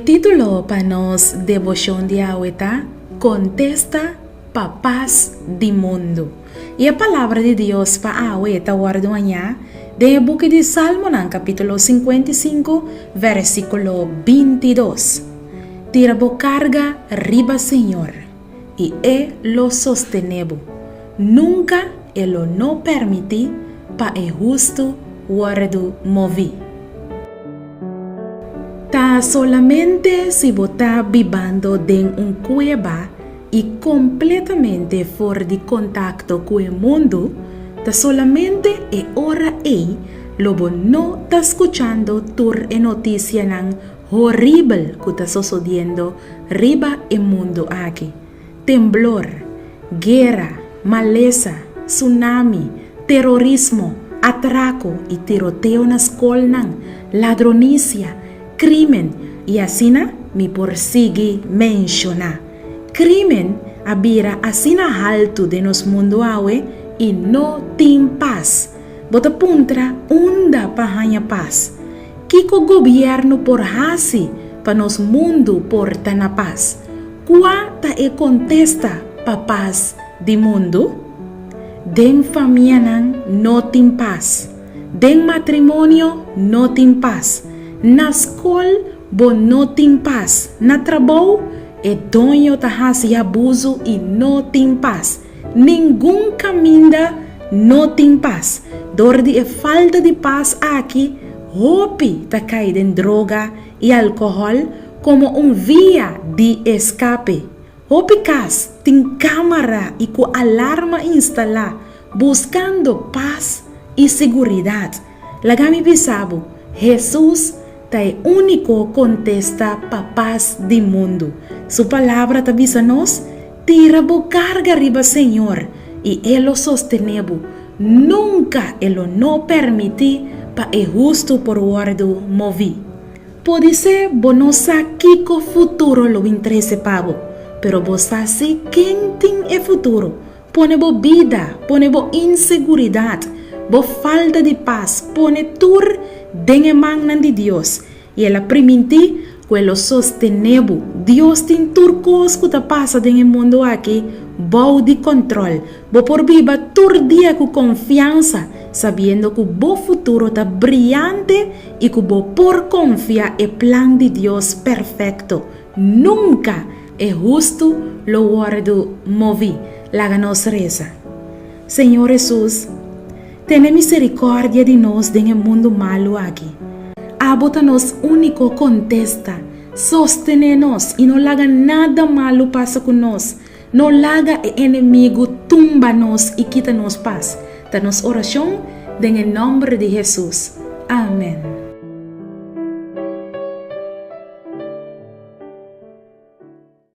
título para nos devoción de ahorita, contesta papás do mundo. E a palavra de Deus para ahorita guarda amanhã, de book de Salmo, capítulo 55, versículo 22. Tira bo carga riba Senhor, e lo sostenebo. Nunca lo no permiti pa justo guardo movi. Ta solamente si vota vivando en un cueva y completamente fuera de contacto con el mundo, ta solamente ora lobo no está escuchando tur noticia nan horrible que está sucediendo riba el mundo aquí. Temblor, guerra, maleza, tsunami, terrorismo, atraco y tiroteo na escola, ladronicia, crimen, y así me persigue mencionar. Crimen abira así na alto de nos mundo awe y no tem paz. Bota puntra onda pahanha paz. Kiko gobierno por hasi pa nos mundo porta na paz. Qua ta contesta pa paz di mundo? Den família no tem paz. Den matrimonio no tem paz. Na escola no tem paz. Na trabalho donho ta hasi abuso e no tem paz. Nenhum caminho no tem paz. Dor de falta de paz aqui, hope ta cair em droga e álcool como via de escape. Hope cas tem câmera e com alarma instalada, buscando paz e segurança. Lagami bisabo, Jesus ta único contesta pa paz do mundo. Su palavra ta bisa nos, tira bo carga riba Senhor, e lo sostenebo. Nunca lo no permiti pa justo por guardo movi. Pode ser bonosa kiko futuro lo interesse pabo, pero bosa si quem tem futuro. Pone bo vida, pone bo inseguridade, bo falta de paz, pone tur den emang de Deus. E ela permite que lo sostenebo. Deus tem turcos que passa no mundo aqui, bo de controle, bo por viva tur dia com confiança, sabendo que o bo futuro está brilhante e que bo por confiar no plan de Deus perfeito. Nunca justo lo guardo movi. Laga nos reza. Senhor Jesus, tenha misericórdia de nós no mundo malo aqui. Abota-nos único contesta, sostene-nos e não laga nada malo passa com nós. Não laga o inimigo tumba-nos e quita-nos paz. Da nossa oração, em nome de Jesus. Amém.